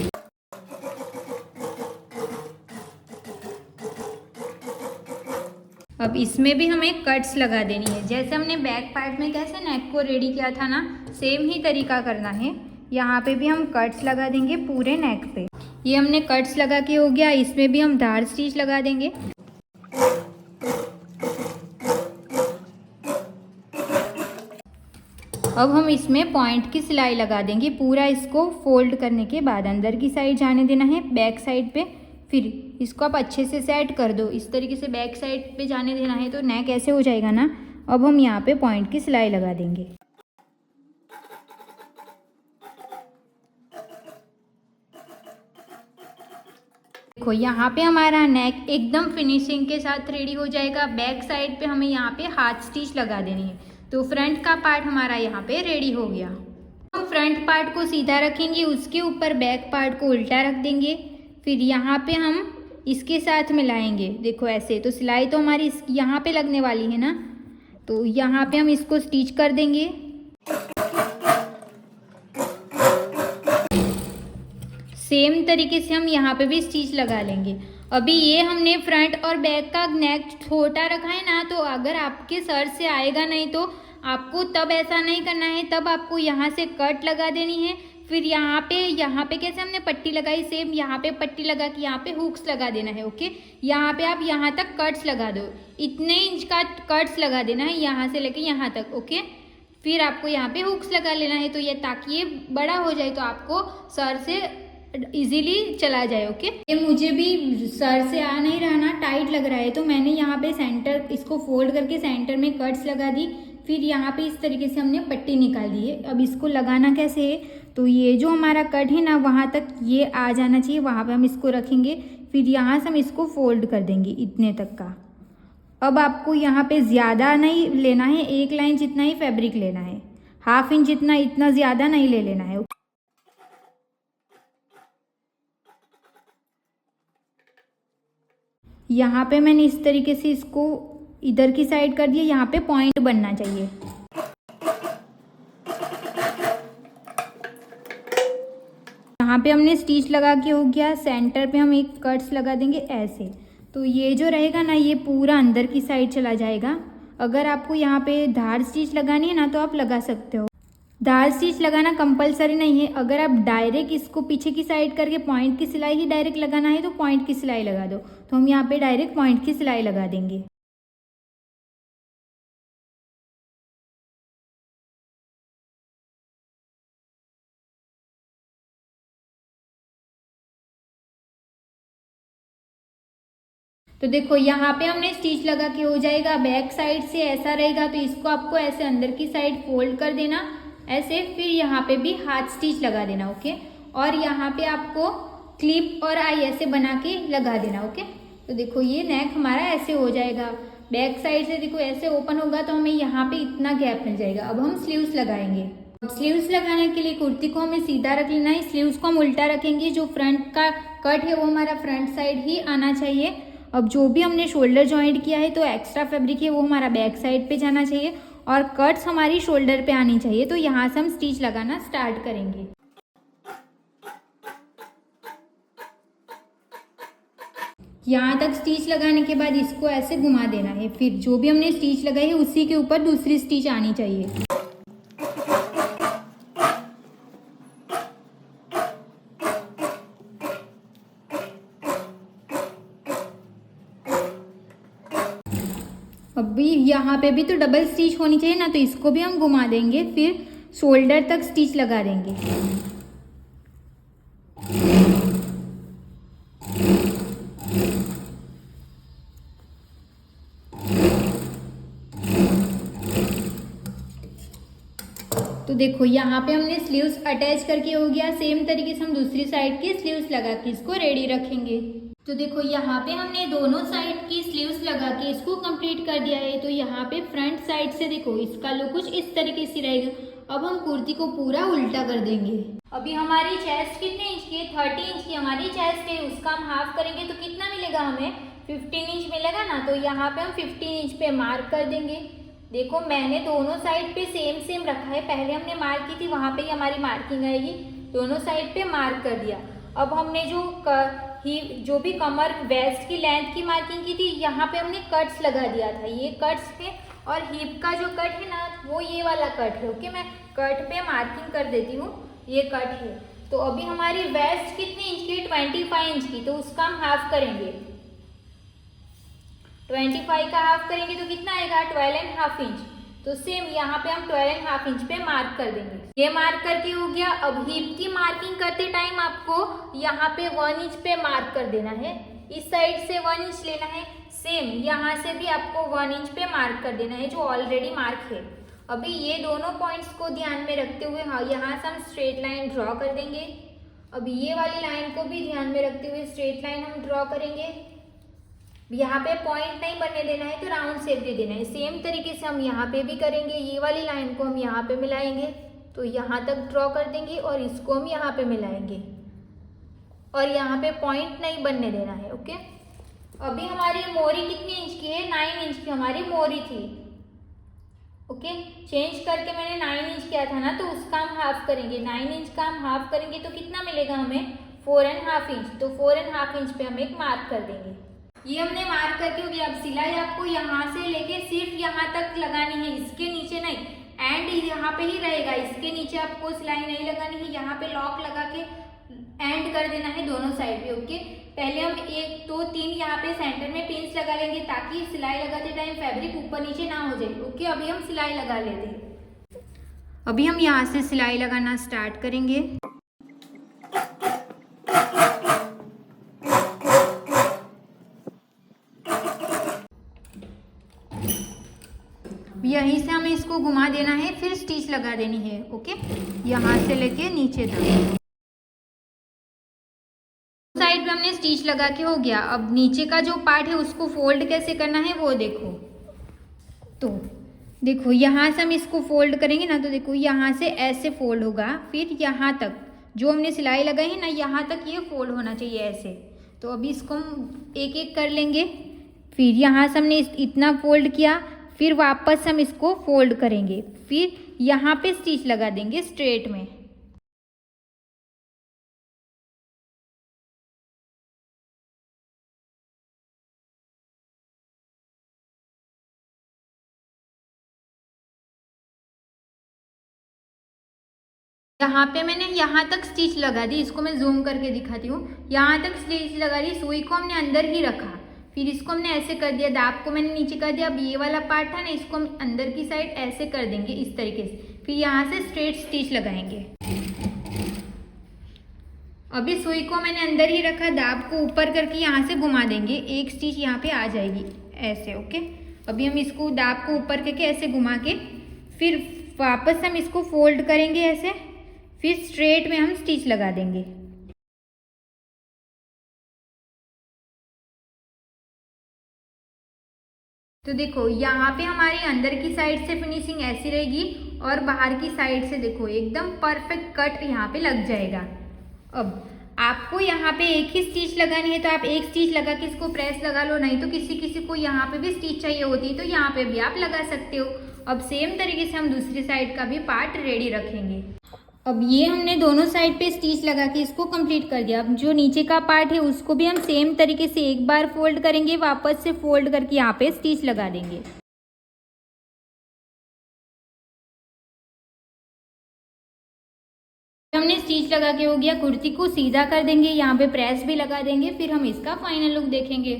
अब इसमें भी हमें कट्स लगा देनी है, जैसे हमने बैक पार्ट में कैसे नेक को रेडी किया था ना, सेम ही तरीका करना है। यहाँ पे भी हम कट्स लगा देंगे पूरे नेक पे। ये हमने कट्स लगा के हो गया, इसमें भी हम धार स्टिच लगा देंगे। अब हम इसमें पॉइंट की सिलाई लगा देंगे, पूरा इसको फोल्ड करने के बाद अंदर की साइड जाने देना है बैक साइड पे। फिर इसको आप अच्छे से सेट कर दो, इस तरीके से बैक साइड पे जाने देना है, तो नेक ऐसे हो जाएगा ना। अब हम यहाँ पे पॉइंट की सिलाई लगा देंगे। देखो यहाँ पे हमारा नेक एकदम फिनिशिंग के साथ रेडी हो जाएगा। बैक साइड पे हमें यहाँ पे हाथ स्टिच लगा देनी है, तो फ्रंट का पार्ट हमारा यहाँ पे रेडी हो गया। हम फ्रंट पार्ट को सीधा रखेंगे, उसके ऊपर बैक पार्ट को उल्टा रख देंगे, फिर यहाँ पे हम इसके साथ मिलाएंगे। देखो ऐसे, तो सिलाई तो हमारी यहाँ पे लगने वाली है ना, तो यहाँ पे हम इसको स्टिच कर देंगे। सेम तरीके से हम यहाँ पे भी स्टिच लगा लेंगे। अभी ये हमने फ्रंट और बैक का नेक छोटा रखा है ना, तो अगर आपके सर से आएगा नहीं तो आपको तब ऐसा नहीं करना है, तब आपको यहाँ से कट लगा देनी है। फिर यहाँ पे कैसे हमने पट्टी लगाई, सेम यहाँ पे पट्टी लगा के यहाँ पे हुक्स लगा देना है। ओके, यहाँ पे आप यहाँ तक कट्स लगा दो, इतने इंच का कट्स लगा देना है यहाँ से लेके यहाँ तक। ओके, फिर आपको यहाँ पे हुक्स लगा लेना है, तो ये ताकि ये बड़ा हो जाए तो आपको सर से इजीली चला जाए। ओके, ये मुझे भी सर से आ नहीं रहा ना, टाइट लग रहा है, तो मैंने यहाँ पे सेंटर इसको फोल्ड करके सेंटर में कट्स लगा दी। फिर यहाँ पे इस तरीके से हमने पट्टी निकाल दी है। अब इसको लगाना कैसे है, तो ये जो हमारा कट है ना वहाँ तक ये आ जाना चाहिए, वहाँ पे हम इसको रखेंगे। फिर यहाँ से हम इसको फोल्ड कर देंगे इतने तक का। अब आपको यहाँ पे ज़्यादा नहीं लेना है, 1 लाइन जितना ही फैब्रिक लेना है, 1/2 इंच जितना, इतना ज़्यादा नहीं ले लेना है। यहाँ पे मैंने इस तरीके से इसको इधर की साइड कर दिया, यहाँ पे पॉइंट बनना चाहिए। यहाँ पे हमने स्टिच लगा के हो गया, सेंटर पे हम एक कट्स लगा देंगे ऐसे, तो ये जो रहेगा ना ये पूरा अंदर की साइड चला जाएगा। अगर आपको यहाँ पे धार स्टिच लगानी है ना तो आप लगा सकते हो, धार स्टिच लगाना कंपलसरी नहीं है। अगर आप डायरेक्ट इसको पीछे की साइड करके पॉइंट की सिलाई ही डायरेक्ट लगाना है तो पॉइंट की सिलाई लगा दो, तो हम यहाँ पे डायरेक्ट पॉइंट की सिलाई लगा देंगे। तो देखो यहाँ पे हमने स्टिच लगा के हो जाएगा, बैक साइड से ऐसा रहेगा, तो इसको आपको ऐसे अंदर की साइड फोल्ड कर देना ऐसे, फिर यहाँ पे भी हाथ स्टिच लगा देना। ओके, और यहाँ पे आपको क्लिप और आई ऐसे बना के लगा देना। ओके, तो देखो ये नेक हमारा ऐसे हो जाएगा। बैक साइड से देखो ऐसे ओपन होगा तो हमें यहाँ पे इतना गैप मिल जाएगा। अब हम स्लीव्स लगाएंगे। अब स्लीव्स लगाने के लिए कुर्ती को हमें सीधा रख लेना है, स्लीव्स को हम उल्टा रखेंगे। जो फ्रंट का कट है वो हमारा फ्रंट साइड ही आना चाहिए। अब जो भी हमने शोल्डर जॉइंट किया है तो एक्स्ट्रा फैब्रिक है वो हमारा बैक साइड पे जाना चाहिए और कट्स हमारी शोल्डर पे आनी चाहिए। तो यहाँ से हम स्टिच लगाना स्टार्ट करेंगे। यहाँ तक स्टिच लगाने के बाद इसको ऐसे घुमा देना है, फिर जो भी हमने स्टिच लगाई है उसी के ऊपर दूसरी स्टिच आनी चाहिए। अभी यहाँ पे भी तो डबल स्टिच होनी चाहिए ना, तो इसको भी हम घुमा देंगे, फिर शोल्डर तक स्टिच लगा देंगे। तो देखो यहाँ पे हमने स्लीव्स अटैच करके हो गया। सेम तरीके से हम दूसरी साइड की स्लीव्स लगा के इसको रेडी रखेंगे। तो देखो यहाँ पे हमने दोनों साइड की स्लीव्स लगा के इसको कंप्लीट कर दिया है। तो यहाँ पे फ्रंट साइड से देखो इसका लुक कुछ इस तरीके से रहेगा। अब हम कुर्ती को पूरा उल्टा कर देंगे। अभी हमारी चेस्ट कितने इंच की है? 30 इंच की हमारी चेस्ट है। उसका हम हाफ करेंगे तो कितना मिलेगा हमें? 15 इंच मिलेगा ना। तो यहाँ पे हम 15 इंच पे मार्क कर देंगे। देखो मैंने दोनों साइड पे सेम सेम रखा है। पहले हमने मार्क की थी, वहाँ पे ही हमारी मार्किंग आएगी। दोनों साइड पे मार्क कर दिया। अब हमने जो भी कमर वेस्ट की लेंथ की मार्किंग की थी, यहाँ पे हमने कट्स लगा दिया था। ये कट्स है और हिप का जो कट है ना, वो ये वाला कट है। ओके, मैं कट पे मार्किंग कर देती हूँ। ये कट है। तो अभी हमारी वेस्ट कितने इंच की? 25 इंच की। तो उसका हम हाफ करेंगे। 25 का हाफ करेंगे तो कितना आएगा? 12.5 इंच। तो सेम यहाँ पे हम 12.5 इंच पे मार्क कर देंगे। ये मार्क करके हो गया। अब हिप की मार्किंग करते टाइम आपको यहाँ पे 1 इंच पे मार्क कर देना है। इस साइड से 1 इंच लेना है। सेम यहाँ से भी आपको 1 इंच पे मार्क कर देना है, जो ऑलरेडी मार्क है। अभी ये दोनों पॉइंट्स को ध्यान में रखते हुए यहाँ से हम स्ट्रेट लाइन ड्रॉ कर देंगे। अभी ये वाली लाइन को भी ध्यान में रखते हुए स्ट्रेट लाइन हम ड्रॉ करेंगे। यहाँ पे पॉइंट नहीं बनने देना है, तो राउंड शेप दे देना है। सेम तरीके से हम यहाँ पे भी करेंगे। ये वाली लाइन को हम यहाँ पे मिलाएंगे, तो यहाँ तक ड्रॉ कर देंगे और इसको हम यहाँ पे मिलाएंगे और यहाँ पे पॉइंट नहीं बनने देना है। ओके, अभी हमारी मोरी कितनी इंच की है? 9 इंच की हमारी मोरी थी। ओके, चेंज करके मैंने 9 इंच किया था ना, तो उसका हम हाफ करेंगे। 9 इंच का हम हाफ करेंगे तो कितना मिलेगा हमें? 4.5 इंच। तो 4.5 इंच पे हम एक मार्क कर देंगे। ये हमने मार्क करके हो गया। अब सिलाई आपको यहाँ से लेके सिर्फ यहाँ तक लगानी है, इसके नीचे नहीं। एंड यहाँ पे ही रहेगा, इसके नीचे आपको सिलाई नहीं लगानी है। यहाँ पे लॉक लगा के एंड कर देना है दोनों साइड पे। ओके, पहले हम 1 2 3 यहाँ पे सेंटर में पिंस लगा लेंगे, ताकि सिलाई लगाते टाइम फैब्रिक ऊपर नीचे ना हो जाए। ओके, अभी हम सिलाई लगा लेते हैं। अभी हम यहाँ से सिलाई लगाना स्टार्ट करेंगे। यहीं से हमें इसको घुमा देना है, फिर स्टिच लगा देनी है। ओके, यहाँ से लेके नीचे तक साइड पे हमने स्टिच लगा के हो गया। अब नीचे का जो पार्ट है उसको फोल्ड कैसे करना है वो देखो। तो देखो यहाँ से हम इसको फोल्ड करेंगे ना, तो देखो यहाँ से ऐसे फोल्ड होगा, फिर यहाँ तक जो हमने सिलाई लगाई है ना, यहाँ तक ये फोल्ड होना चाहिए ऐसे। तो अभी इसको हम एक एक कर लेंगे। फिर यहाँ से हमने इतना फोल्ड किया, फिर वापस हम इसको फोल्ड करेंगे, फिर यहाँ पे स्टिच लगा देंगे स्ट्रेट में। यहाँ पे मैंने यहाँ तक स्टिच लगा दी। इसको मैं जूम करके दिखाती हूँ। यहाँ तक स्टिच लगा दी, सुई को हमने अंदर ही रखा, फिर इसको हमने ऐसे कर दिया, दाब को मैंने नीचे कर दिया। अब ये वाला पार्ट था ना, इसको हम अंदर की साइड ऐसे कर देंगे इस तरीके से, फिर यहाँ से स्ट्रेट स्टिच लगाएंगे। अभी सुई को मैंने अंदर ही रखा, दाब को ऊपर करके यहाँ से घुमा देंगे, एक स्टिच यहाँ पे आ जाएगी ऐसे। ओके, अभी हम इसको दाब को ऊपर करके ऐसे घुमा के फिर वापस हम इसको फोल्ड करेंगे ऐसे, फिर स्ट्रेट में हम स्टिच लगा देंगे। तो देखो यहाँ पे हमारी अंदर की साइड से फिनिशिंग ऐसी रहेगी और बाहर की साइड से देखो एकदम परफेक्ट कट यहाँ पे लग जाएगा। अब आपको यहाँ पे एक ही स्टिच लगानी है, तो आप एक स्टिच लगा के इसको प्रेस लगा लो, नहीं तो किसी किसी को यहाँ पे भी स्टिच चाहिए होती है, तो यहाँ पे भी आप लगा सकते हो। अब सेम तरीके से हम दूसरी साइड का भी पार्ट रेडी रखेंगे। अब ये हमने दोनों साइड पे स्टिच लगा के इसको कंप्लीट कर दिया। अब जो नीचे का पार्ट है उसको भी हम सेम तरीके से एक बार फोल्ड करेंगे, वापस से फोल्ड करके यहाँ पे स्टिच लगा देंगे। हमने स्टिच लगा के हो गया, कुर्ती को सीधा कर देंगे, यहाँ पे प्रेस भी लगा देंगे, फिर हम इसका फाइनल लुक देखेंगे।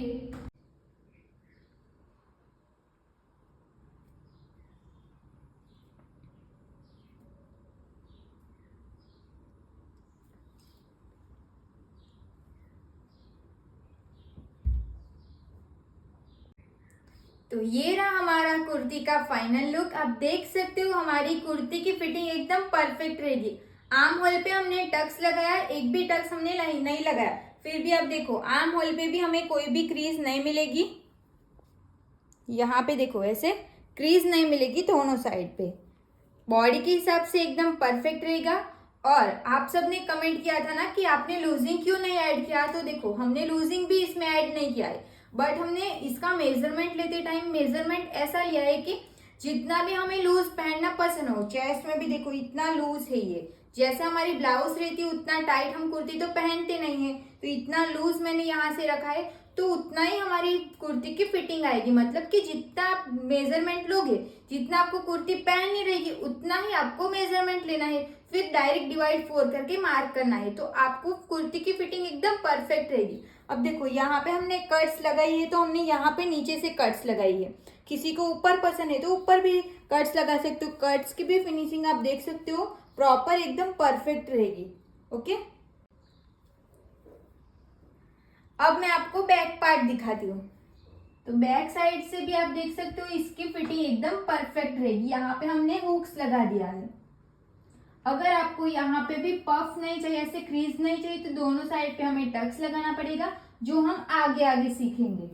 तो ये रहा हमारा कुर्ती का फाइनल लुक। आप देख सकते हो हमारी कुर्ती की फिटिंग एकदम परफेक्ट रहेगी। आर्म होल पे हमने टक्स लगाया, एक भी टक्स हमने नहीं लगाया, फिर भी आप देखो आर्म होल पे भी हमें कोई भी क्रीज नहीं मिलेगी। यहाँ पे देखो ऐसे क्रीज नहीं मिलेगी दोनों साइड पे। बॉडी के हिसाब से एकदम परफेक्ट रहेगा। और आप सब ने कमेंट किया था ना कि आपने लूजिंग क्यों नहीं ऐड किया, तो देखो हमने लूजिंग भी इसमें ऐड नहीं किया है, बट हमने इसका मेजरमेंट लेते टाइम मेजरमेंट ऐसा लिया है कि जितना भी हमें लूज पहनना पसंद हो। चेस्ट में भी देखो इतना लूज है, ये जैसे हमारी ब्लाउज रहती है उतना टाइट हम कुर्ती तो पहनते नहीं है, तो इतना लूज मैंने यहाँ से रखा है, तो उतना ही हमारी कुर्ती की फिटिंग आएगी। मतलब कि जितना आप मेजरमेंट लोगे, जितना आपको कुर्ती पहननी रहेगी उतना ही आपको मेजरमेंट लेना है, फिर डायरेक्ट डिवाइड 4 करके मार्क करना है, तो आपको कुर्ती की फिटिंग एकदम परफेक्ट रहेगी। अब देखो यहाँ पे हमने कट्स लगाई है, तो हमने यहाँ पे नीचे से कट्स लगाई है। किसी को ऊपर पसंद है तो ऊपर भी कट्स लगा सकते हो। कट्स की भी फिनिशिंग आप देख सकते हो, प्रॉपर एकदम परफेक्ट रहेगी। ओके, अब मैं आपको बैक पार्ट दिखाती हूँ। तो बैक साइड से भी आप देख सकते हो इसकी फिटिंग एकदम परफेक्ट रहेगी। यहाँ पे हमने हुक्स लगा दिया है। अगर आपको यहाँ पे भी पफ नहीं चाहिए, ऐसे क्रीज नहीं चाहिए, तो दोनों साइड पे हमें टक्स लगाना पड़ेगा, जो हम आगे आगे सीखेंगे।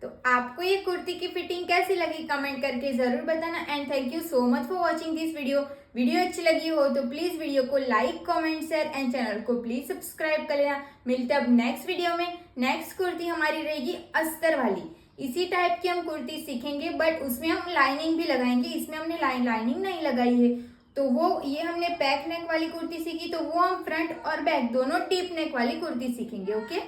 तो आपको ये कुर्ती की फिटिंग कैसी लगी कमेंट करके जरूर बताना। And thank you so much for watching this video. Video अच्छी लगी हो तो प्लीज वीडियो को like comment share and channel को प्लीज सब्सक्राइब कर लेना। मिलते हैं अब नेक्स्ट वीडियो में। नेक्स्ट कुर्ती हमारी रहेगी अस्तर वाली। इसी टाइप की हम कुर्ती सीखेंगे, बट उसमें हम लाइनिंग भी लगाएंगे। इसमें हमने लाइनिंग नहीं लगाई है, तो वो ये हमने बैक नेक वाली कुर्ती सीखी, तो वो हम फ्रंट और बैक दोनों डीप नेक वाली कुर्ती सीखेंगे। ओके।